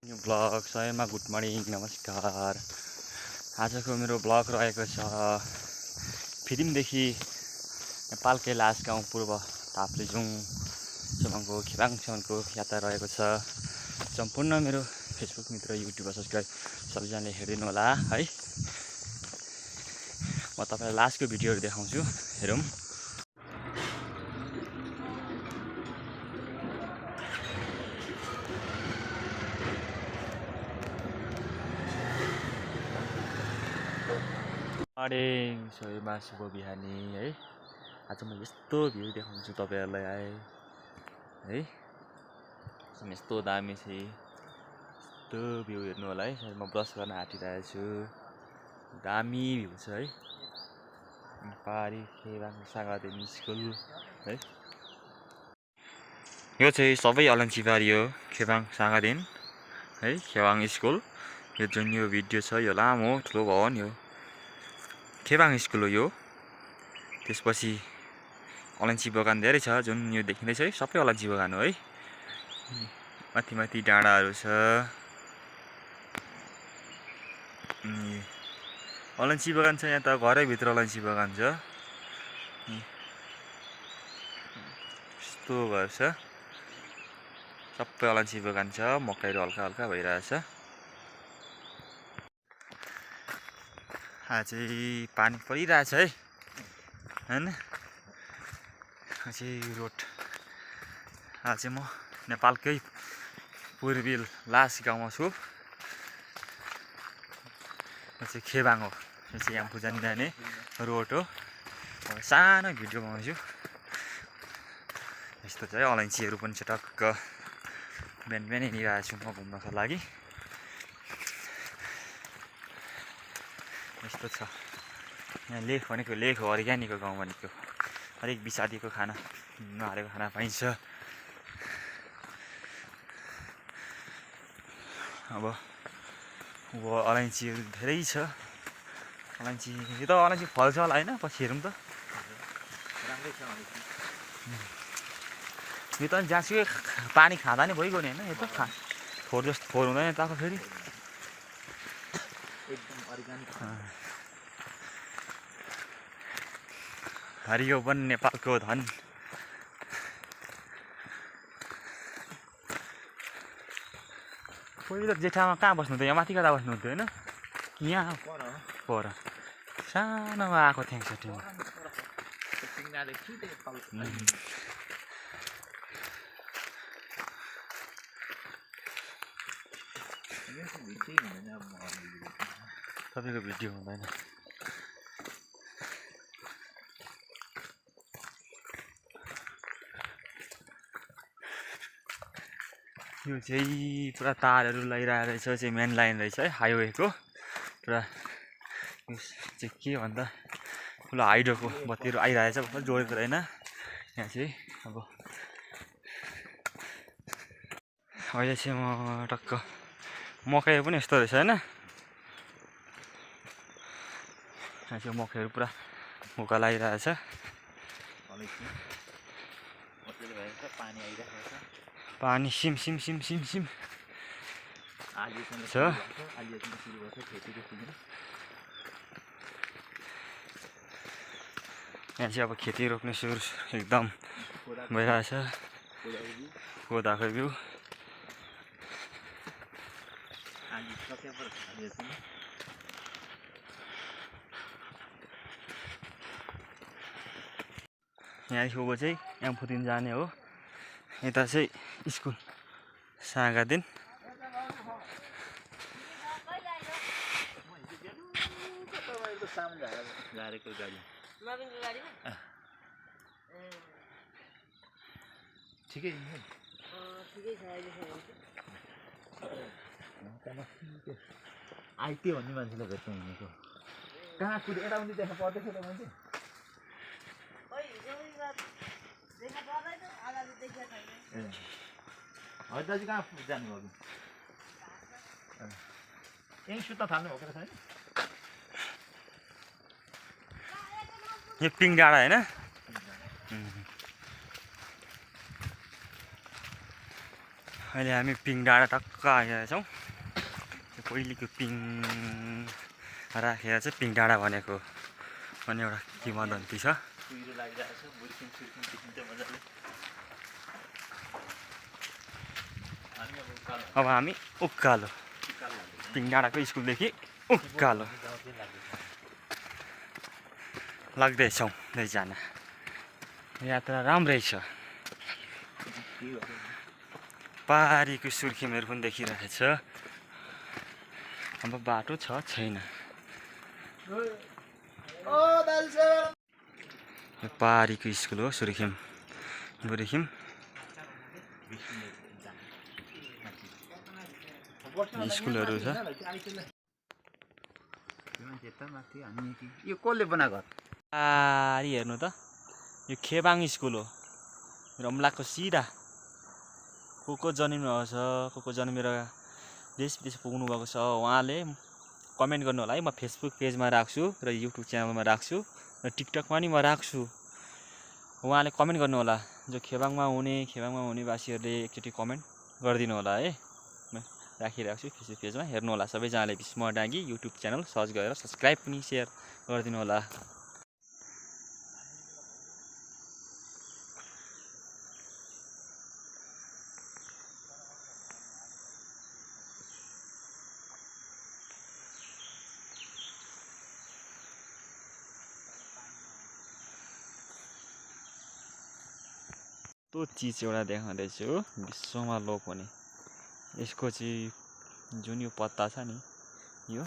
New blog सबैमा good morning नमस्कार। आजको मेरो ब्लग रहेको छ फिदिमदेखि नेपाल कैलाश गाउँ पूर्व ताप्लेजुङसम्मको खेबाङसम्मको यात्रा रहेको छ। सम्पूर्ण मेरो फेसबुक मित्र युट्युब सब्सक्राइब सबैजनाले हेरिदिनु होला है। म तपाईँलाई लास्टको भिडियोहरू देखाउँछु, हेरौँ। सबैमा शुभ बिहानी है। आज म यस्तो भ्यू देखाउँछु तपाईँहरूलाई है। यस्तो दामी छ, यस्तो भ्यू हेर्नु होला है। म ब्रस गर्न आँटिरहेको छु, दामी भ्यू छ है। पहाडी खेबाङ सागादेन स्कुल है। यो चाहिँ सबै अलैँचीबारी हो, खेबाङ सागादेन है, खेबाङ स्कुल। यो जुन यो भिडियो छ यो लामो ठुलो भवन यो खेबाङ स्कुल हो यो। त्यसपछि अलैँची बगान धेरै छ, जुन यो देखिँदैछ है सबै अलैँची बगान हो है। माथि माथि डाँडाहरू छ। अलैँची बगान छ यहाँ त, घरैभित्र अलैँची बगान छ। यस्तो घर छ, सबै अलैँची बगान छ। मकैहरू हल्का हल्का भइरहेछ। आज चाहिँ पानी परिरहेछ है हैन। चाहिँ रोड आज चाहिँ म नेपालकै पूर्वी लास गाउँमा छु। यो चाहिँ खेबाङ हो, यो चाहिँ याम्फू जाने रोड हो। सानो भिडियो बनाउँछु। यस्तो चाहिँ अलैँचीहरू पनि छ, टक्क बिहान बिहानै हिँडिरहेको छु म घुम्नको लागि। यस्तो छ यहाँ लेख भनेको, लेख हो अर्ग्यानिकको गाउँ भनेको। हरेक विषादीको खाना नहालेको खाना पाइन्छ। अब अलैँचीहरू धेरै छ। अलैँची यो त अलैँची फल्छ होला होइन, पछि हेरौँ त। राम्रै छ अलैँची। यो त जहाँसुकै पानी खाँदा नि भइगयो नि होइन। यो त फोहोर जस्तो फोहोर हुँदैन ताको फेरि एकदम अर्ग्यानिक। हरियो वन नेपालको धन। पहिलो जेठामा कहाँ बस्नुहुन्थ्यो? यहाँ माथि कता बस्नुहुन्थ्यो होइन? यहाँ पर सानोमा आएको थिएँ एकचोटि। तपाईँको भिडियो हुँदैन। यो चाहिँ पुरा तारहरू लगाइरहेको रहेछ, चाहिँ मेन लाइन रहेछ है हाइवेको। पुरा यो चाहिँ के भन्दा ठुलो हाइड्रोको बत्तीहरू आइरहेछ, जोडेको रहेन यहाँ चाहिँ। अब अहिले चाहिँ म टक्क मकैहरू पनि यस्तो रहेछ होइन। यहाँ चाहिँ मकैहरू पुरा मुका लागिरहेछ। पानी SIM SIM SIM SIM SIM छ। यहाँ चाहिँ अब खेती रोप्ने सुरु एकदम भइरहेछ। कोदाको बिउ यहाँदेखि उँभो चाहिँ याम्फूदेखि जाने हो। यता चाहिँ स्कुल सागादेन। ठिकै आइत्यो भन्ने मान्छेले भेट्नु हुनेको कहाँ कुदे यता उनी देखा पर्दैछ त मान्छे। हजुर दाजु कहाँ जानुभयो? यहीँ सुत्न थाल्नु भएको छैन? यो पिङ डाँडा होइन? अहिले हामी पिङ डाँडा टक्क आइरहेका छौँ। पहिलेको पिङ राखेर चाहिँ पिङ डाँडा भनेको भन्ने एउटा किंवदन्ती छ। अब हामी उकालो पिङ डाँडाको स्कुलदेखि उकालो लाग्दैछौँ दुईजना। यात्रा राम्रै छ। पारीको सुर्खेतहरू पनि देखिरहेछ। अब बाटो छ छैन। पारीको स्कुल हो सुर्खेत बुढीखिम। स्कुलहरू छ। यो कसले बनाएको? पारी हेर्नु त, यो खेबाङ स्कुल हो। रम्लाको सिधा को जन्मिनुभएको छ, को जन्मेर देश विदेश पुग्नु भएको छ उहाँले कमेन्ट गर्नु होला है। म फेसबुक पेजमा राख्छु र युट्युब च्यानलमा राख्छु र टिकटकमा नि म राख्छु। उहाँले कमेन्ट गर्नु होला। जो खेबाङमा हुने वासीहरूले एकचोटि कमेन्ट गरिदिनु होला है। म राखिरहेको छु फेसबुक पेजमा, हेर्नु होला सबैजनाले। भीष्म डाँगी युट्युब च्यानल सर्च गरेर सब्सक्राइब पनि सेयर गरिदिनु होला। त्यो चिज एउटा देखाउँदैछु विश्वमा लोप हुने। यसको चाहिँ जुन यो पत्ता छ नि, यो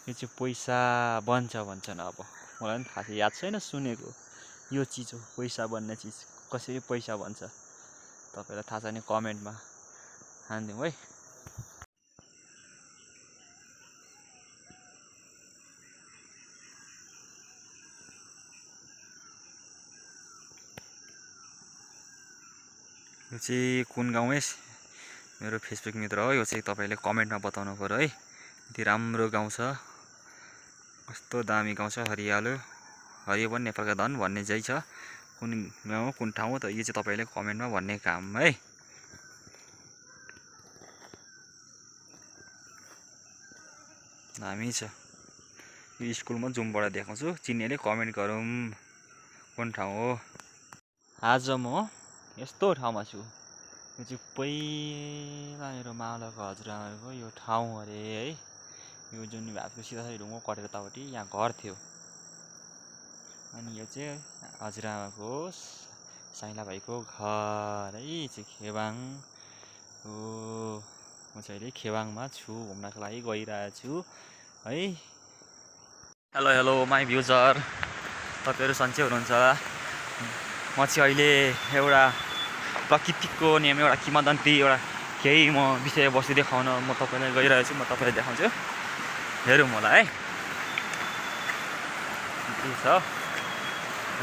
चाहिँ पैसा बन्छ भन्छन्। अब मलाई पनि थाहा छ, याद छैन, सुनेको यो चिज हो पैसा बन्ने चिज। कसरी पैसा बन्छ तपाईँलाई थाहा छ भने कमेन्टमा हानिदिउँ है। यो चाहिँ कुन गाउँ है? मेरो फेसबुक मित्र हो। यो चाहिँ तपाईँले कमेन्टमा बताउनु पर्यो है। यति राम्रो गाउँ छ, कस्तो दामी गाउँ छ। हरियालो हरियो पनि नेपालका धन भन्ने चाहिँ छ। कुन गाउँ कुन ठाउँ हो त यो चाहिँ तपाईँले कमेन्टमा भन्ने काम है। दामी छ। यो स्कुल म जुमबाट देखाउँछु, चिन्नेले कमेन्ट गरौँ कुन ठाउँ हो। आज म यस्तो ठाउँमा छु। यो चाहिँ पहिला मेरो मावलाको हजुरआमाको यो ठाउँ अरे है। यो जुन भातको सिधा ढुङ्गो कटेर तापट्टि यहाँ घर थियो। अनि यो चाहिँ हजुरआमाको साइला भाइको घर है। चाहिँ खेबाङ हो। म चाहिँ अहिले खेबाङमा छु, घुम्नको लागि गइरहेको छु है। हेलो माई भ्युजर, तपाईँहरू सन्चै हुनुहुन्छ? म चाहिँ अहिले एउटा प्रकृतिको नियम, एउटा किंवदन्ती, एउटा केही म विषयवस्तु देखाउन म तपाईँलाई गइरहेको छु। म तपाईँलाई देखाउँछु, हेरौँ होला है। के छ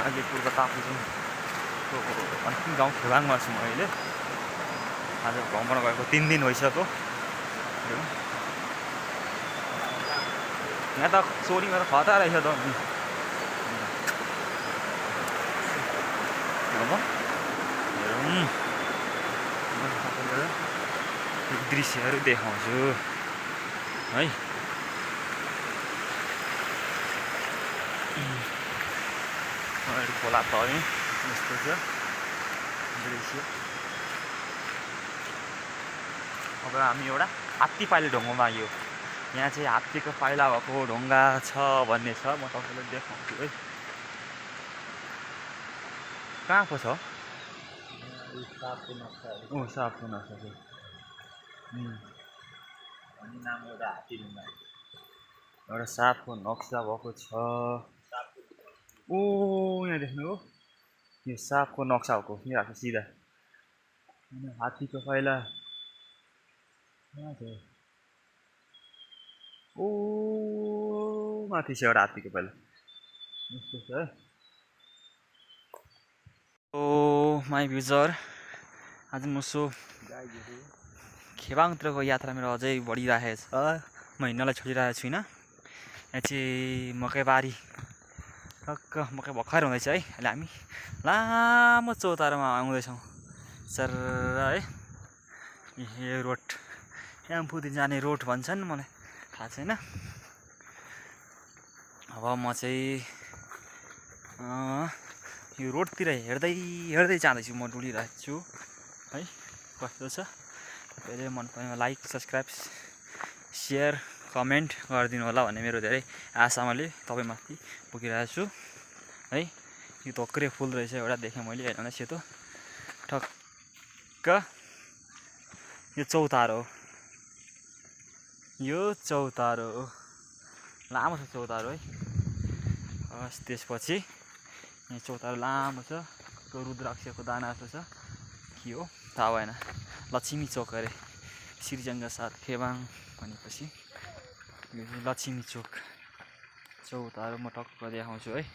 अलिपुरको ताप्लेजुङको अन्तिम गाउँ खेबाङमा छु म अहिले। आज भ्रमण गएको 3 दिन भइसक्यो। यहाँ त सोरीमा त खतरा रहेछ त। दृश्यहरू देखाउँछु है। खोला त यस्तो छ दृश्य। अब हामी एउटा हात्ती पाइले ढुङ्गामा आयो। यहाँ चाहिँ हात्तीको पाइला भएको ढुङ्गा छ भन्ने छ। म तपाईँलाई देखाउँछु है। कहाँ पो छ? सापको नक्सा छ। एउटा सापको नक्सा भएको छ। ओ यहाँ देख्नु हो, यो सापको नक्सा भएको यहाँ सिधा। हात्तीको पाइला ओ माथि छ एउटा हात्तीको पाइला। यस्तो छ है। ओ माई भ्युजर, आज म खेबाङतिरको यात्रा मेरो अझै बढिरहेको छ। म हिँड्नलाई छोडिरहेको छुइनँ। यहाँ चाहिँ मकैबारी टक्क मकै भर्खर हुँदैछ है। अहिले हामी लामो चौतारोमा आउँदैछौँ सर है। यो रोड यामफुदिन जाने रोड भन्छन्, मलाई थाहा छैन। अब म चाहिँ यो रोडतिर हेर्दै जाँदैछु, म डुलिरहेको छु है। कस्तो छ तपाईँले मन परेमा लाइक सब्सक्राइब सेयर कमेन्ट गरिदिनु होला भन्ने मेरो धेरै आशामाले तपाईँमाथि पुगिरहेको छु है। यो धोक्रे फुल रहेछ एउटा, देखेँ मैले हेर्न सेतो ठक्क। यो चौतारो हो, यो चौतारो हो, लामो छ चौतारो है। त्यसपछि यहाँ चौतारो लामो छ, रुद्राक्षको दाना जस्तो छ, के हो थाहा भएन। लक्ष्मी चोक अरे, श्रीजङ्ग साथ खेबाङ भनेपछि यो चाहिँ लक्ष्मी चोक चौतारो। म टक्क देखाउँछु है।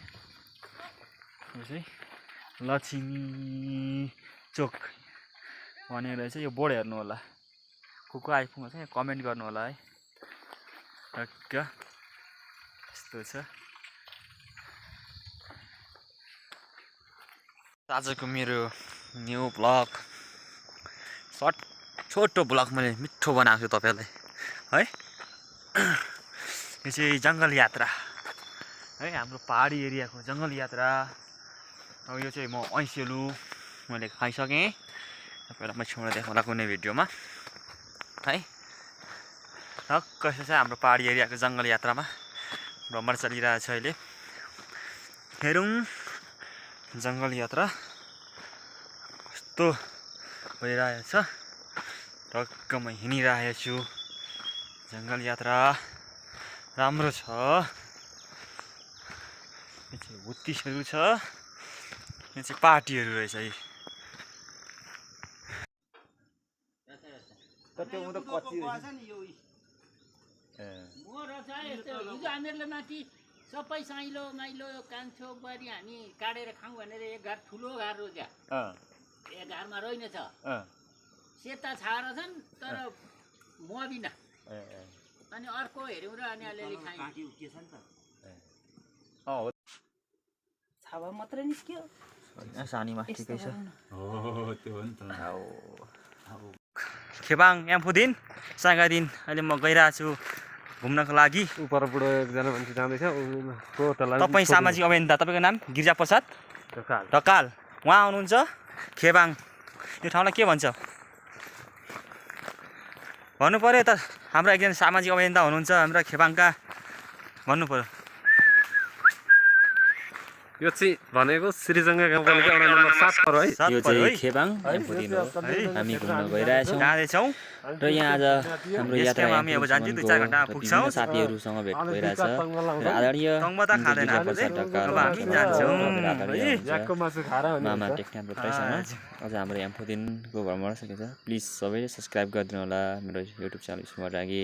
यो चाहिँ लक्ष्मी चोक भनेर चाहिँ यो बोर्ड हेर्नु होला। को आइपुग्नु छ यहाँ कमेन्ट गर्नु होला है। टक्क यस्तो छ। आजको मेरो न्यू ब्लग सर्ट छोटो ब्लग मैले मिठो बनाएको छु तपाईँलाई है। यो चाहिँ जङ्गल यात्रा है, हाम्रो पहाडी एरियाको जङ्गल यात्रा। अब यो चाहिँ म ऐसेलु मैले खाइसकेँ, तपाईँलाई म छेउमा देखाउँला कुनै भिडियोमा है। टक्क यसो चाहिँ हाम्रो पहाडी एरियाको जङ्गल यात्रामा भ्रमण चलिरहेको छ अहिले। हेरौँ जङ्गल यात्रा कस्तो भइरहेछ। टक्क म हिँडिरहेको छु। जङ्गल यात्रा राम्रो छ। यो चाहिँ हुत्तिसहरू छ, यो चाहिँ पार्टीहरू रहेछ है। हामीहरूले माथि सबै साइलो माइलो कान्छो बारी हामी काटेर खाउँ भनेर एक घर ठुलो घर रोज्या, एक घरमा रहेनछ। सेता छाएर छन् तर मबिना, अनि अर्को हेऱ्यौँ र अनि अलिअलि खायौँ। छावा मात्रै निस्क्यो, सानीमा ठिकै छ। हो त्यो हो नि त। खेबाङ यामफुदिन सागादिन अहिले म गइरहेको छु घुम्नको लागि। उपरबाट एकजना मान्छे जाँदैछ। तपाईँ सामाजिक अभियन्ता, तपाईँको नाम गिरिजा प्रसाद ढकाल, उहाँ आउनुहुन्छ खेबाङ। यो ठाउँलाई के भन्छ भन्नु पऱ्यो त। हाम्रो एकजना सामाजिक अभियन्ता हुनुहुन्छ हाम्रो खेबाङका, भन्नु पऱ्यो। यो चाहिँ भनेको श्रीजङ्ग गाउँपालिका वडा नम्बर 7 पर है। यो चाहिँ खेबाङ यामफुदिन हो। हामी घुम्न गइरहेछौँ जाँदैछौँ र यहाँ आज हाम्रो यात्रा हामी अब जान्छौँ, 2-4 घन्टा पुग्छौँ। विभिन्न साथीहरूसँग भेट भइरहेछ र आदरणीय गिरिजा प्रसाद ढकाल मामा टेक्ना भट्टराईसँग आज हाम्रो यामफुदिनको भ्रमण सकेछ। प्लिज सबैले सब्सक्राइब गरिदिनु होला मेरो युट्युब च्यानल स्मार्ट लागि।